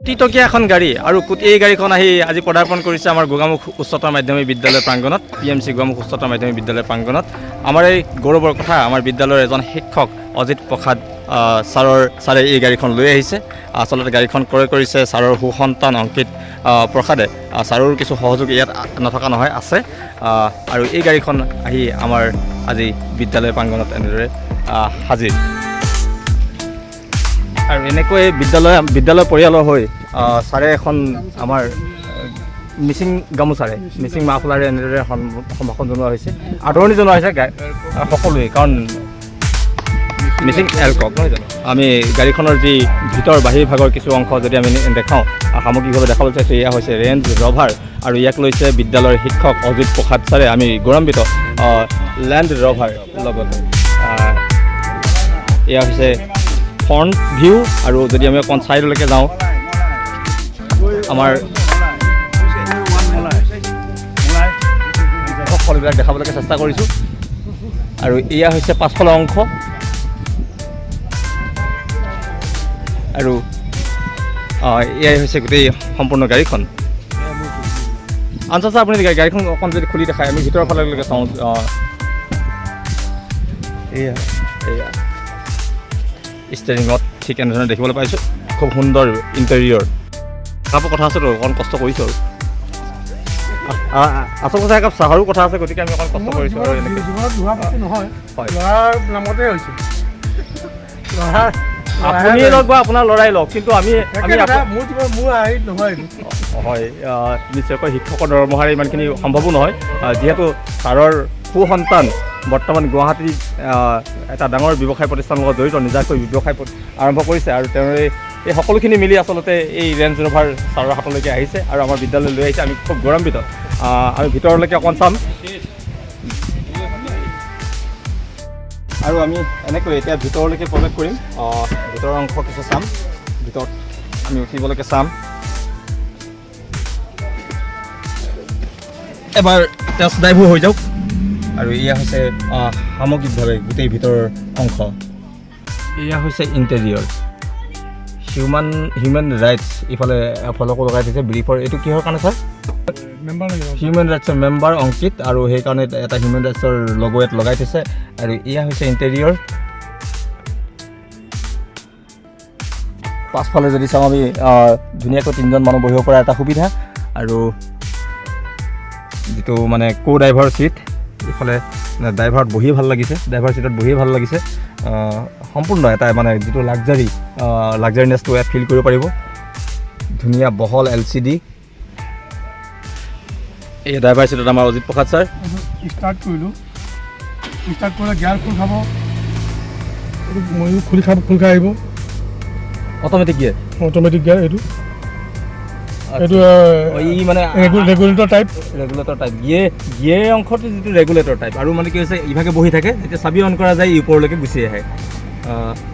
কোটিটকীয়া এখন গাড়ী আৰু এই গাড়ীখন আহি আজি পদাৰ্পণ কৰিছে আমাৰ গোগামুখ উচ্চতৰ মাধ্যমিক বিদ্যালয় প্ৰাংগণত PMC গোগামুখ উচ্চতৰ মাধ্যমিক বিদ্যালয় প্ৰাংগণত আমাৰ এই গৌৰৱৰ কথা আমাৰ বিদ্যালয়ৰ এজন শিক্ষক অজিত প্ৰসাদ ছাৰে এই গাড়ীখন লৈ আহিছে আচলতে গাড়ীখন ক্ৰয় কৰিছে ছাৰৰ সুসন্তান অংকিত প্ৰসাদে ছাৰৰ কিছু সহযোগ ইয়াত নথকা নহয় আছে আৰু এই গাড়ীখন আহি আমাৰ আজি বিদ্যালয় প্ৰাংগণত এনেদৰে হাজিৰ আৰু এনেকৈ বিদ্যালয় পৰিয়ালৰ হৈ ছাৰে এখন আমাৰ মিচিং গামোচাৰে মিচিং মাফলাৰে এনেদৰে সম্ভাষণ জনোৱা হৈছে আদৰণি জনোৱা হৈছে সকলোৱে কাৰণ মিচিং এলকক নহয় জানো আমি গাড়ীখনৰ যি ভিতৰ বাহিৰ ভাগৰ কিছু অংশ যদি আমি দেখাওঁ সামগ্ৰিকভাৱে দেখাবলৈ চাইছোঁ এয়া হৈছে ৰেঞ্জ ৰভাৰ আৰু ইয়াক লৈছে বিদ্যালয়ৰ শিক্ষক অজিত প্ৰসাদ ছাৰে আমি গৌৰৱান্বিত লেণ্ড ৰভাৰ লগতে এয়া হৈছে ফ্ৰণ্ট ভিউ আৰু যদি আমি অকণ ছাইডলৈকে যাওঁ আমাৰ সকলোবিলাক দেখাবলৈকে চেষ্টা কৰিছোঁ আৰু এয়া হৈছে পাছফালৰ অংশ আৰু এয়াই হৈছে গোটেই সম্পূৰ্ণ গাড়ীখন আনচাৰ আপুনি গাড়ীখন অকণ যদি খুলি দেখায় আমি ভিতৰৰ ফাললৈকে চাওঁ এয়া ষ্টেৰিঙত ঠিক এনেধৰণে দেখিবলৈ পাইছোঁ খুব সুন্দৰ ইণ্টেৰিয়ৰ কাপোৰ কথা আছেতো অকণ কষ্ট কৰিছোঁ আৰু আচল কথা একাপ চাহৰো কথা আছে গতিকে আমি অকণ কষ্ট কৰিছোঁ আৰু আপুনিয়ে লওক বা আপোনাৰ ল'ৰাই লওক কিন্তু আমি হয় নিশ্চয়কৈ শিক্ষকৰ দৰমহাৰে ইমানখিনি সম্ভৱো নহয় যিহেতু ছাৰৰ সুসন্তান বৰ্তমান গুৱাহাটীত এটা ডাঙৰ ব্যৱসায় প্ৰতিষ্ঠানৰ লগত জড়িত নিজাকৈ ব্যৱসায় আৰম্ভ কৰিছে আৰু তেওঁ এই সকলোখিনি মিলি আচলতে এই ৰেঞ্জ ৰভাৰ ছাৰৰ হাতলৈকে আহিছে আৰু আমাৰ বিদ্যালয়লৈ লৈ আহিছে আমি খুব গৌৰৱান্বিত আমি ভিতৰলৈকে অকণ চাম আৰু আমি এনেকৈ এতিয়া ভিতৰলৈকে প্ৰৱেশ কৰিম ভিতৰৰ অংশ কিছু চাম ভিতৰত আমি উঠিবলৈকে চাম এবাৰ টেষ্ট ড্ৰাইভো হৈ যাওক আৰু এয়া হৈছে সামগ্ৰিকভাৱে গোটেই ভিতৰৰ অংশ এয়া হৈছে ইণ্টেৰিয়ৰ হিউমেন ৰাইটছ ইফালে ফলকো লগাই দিছে ব্ৰিফৰ এইটো কিহৰ কাৰণে ছাৰ হিউমেন ৰাইটছৰ মেম্বাৰ অংকিত আৰু সেইকাৰণে এটা হিউমেন ৰাইটছৰ লগো ইয়াত লগাই থৈছে আৰু এয়া হৈছে ইণ্টেৰিয়ৰ পাছফালে যদি চাওঁ আমি ধুনীয়াকৈ 3জন মানুহ বহিব পৰা এটা সুবিধা আৰু যিটো মানে ড্ৰাইভাৰ ছিট ইফালে ড্ৰাইভাৰত বহিয়ে ভাল লাগিছে ড্ৰাইভাৰ ছিটত বহিয়ে ভাল লাগিছে সম্পূৰ্ণ এটা মানে যিটো লাক্সাৰিনেছটো ইয়াত ফিল কৰিব পাৰিব ধুনীয়া বহল LCD এই ড্ৰাইভাৰ ছিটত আমাৰ অজিত প্ৰসাদ ছাৰ ষ্টাৰ্ট কৰিলোঁ ষ্টাৰ্ট কৰিলে গিয়াৰ খোল খাব ময়ো খুলি খাই আহিব অট'মেটিক গিয়াৰ এইটো মানে ৰেগুলেটৰ টাইপ গিয়ে অংশটো যিটো ৰেগুলেটৰ টাইপ আৰু মানে কি হৈছে ইভাগে বহি থাকে যেতিয়া চাবি অন কৰা যায় ই ওপৰলৈকে গুচি আহে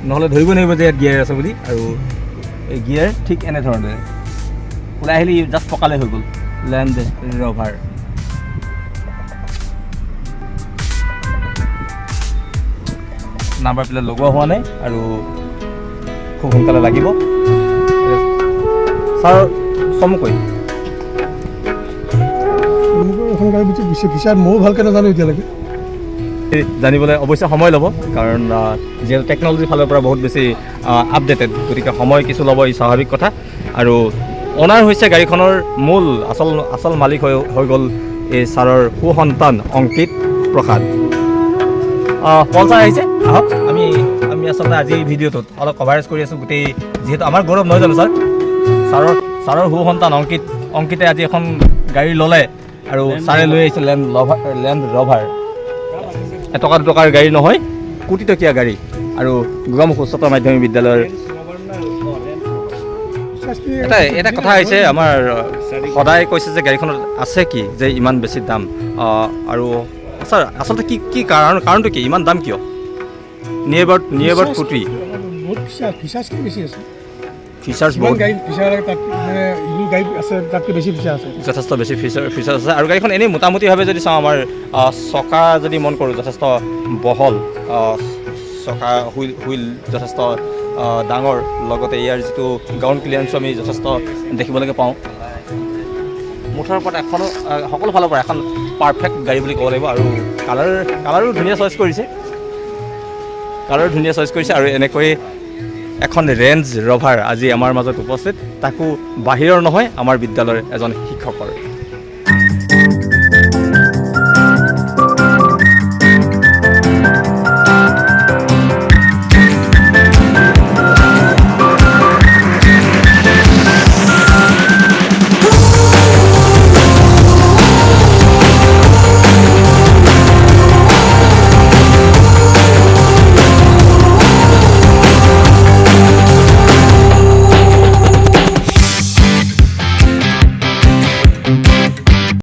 নহ'লে ধৰিব নোৱাৰিব যে ইয়াত গিয়াৰ আছে বুলি আৰু এই গিয়াৰ ঠিক এনেধৰণে ওলাই আহিলে জাষ্ট পকালে হৈ গ'ল লেণ্ড ৰভাৰ নাম্বাৰ প্লেট লগোৱা হোৱা নাই আৰু খুব সোনকালে লাগিব ছাৰ চমুকৈ এখন গাড়ী ফিচাৰ ময়ো ভালকৈ নাজানো এতিয়ালৈকে জানিবলৈ অৱশ্যে সময় ল'ব কাৰণ যিহেতু টেকন'লজিৰ ফালৰ পৰা বহুত বেছি আপডেটেড গতিকে সময় কিছু ল'ব ই স্বাভাৱিক কথা আৰু অনাৰ হৈছে গাড়ীখনৰ মূল আচল মালিক হৈ গ'ল এই ছাৰৰ সুসন্তান অংকিত প্ৰসাদ পল ছাৰ আহিছে আহক আমি আচলতে আজিৰ ভিডিঅ'টোত অলপ কভাৰেজ কৰি আছোঁ গোটেই যিহেতু আমাৰ গৌৰৱ নহয় জানো ছাৰৰ সুসন্তান অংকিতে আজি এখন গাড়ী ল'লে আৰু ছাৰে লৈ আহিছে লেণ্ড ৰভাৰ এটকা দুটকাৰ গাড়ী নহয় কোটিটকীয়া গাড়ী আৰু গোগামুখ উচ্চতৰ মাধ্যমিক বিদ্যালয়ৰ এটা কথা হৈছে আমাৰ সদায় কৈছে যে গাড়ীখনত আছে কি যে ইমান বেছি দাম আৰু ছাৰ আচলতে কি কাৰণটো কি ইমান দাম কিয় নিয়েৰ এবাউট কোটি ফিচাৰ্ছখিনি বেছি আছে ফিচাৰ্ছ বহুত যথেষ্ট বেছি ফিচাৰ্ছ আছে আৰু গাড়ীখন এনেই মোটামুটিভাৱে যদি চাওঁ আমাৰ চকা যদি মন কৰোঁ যথেষ্ট বহল চকা হুইল যথেষ্ট ডাঙৰ লগতে ইয়াৰ যিটো গ্ৰাউণ্ড ক্লিয়াৰেঞ্চো আমি যথেষ্ট দেখিবলৈ পাওঁ মুঠৰ ওপৰত এখনো সকলো ফালৰ পৰা এখন পাৰফেক্ট গাড়ী বুলি ক'ব লাগিব আৰু কালাৰো ধুনীয়া চইচ কৰিছে আৰু এনেকৈ এখন ৰেঞ্জ ৰভাৰ আজি আমাৰ মাজত উপস্থিত তাকো বাহিৰৰ নহয় আমাৰ বিদ্যালয়ৰ এজন শিক্ষকৰ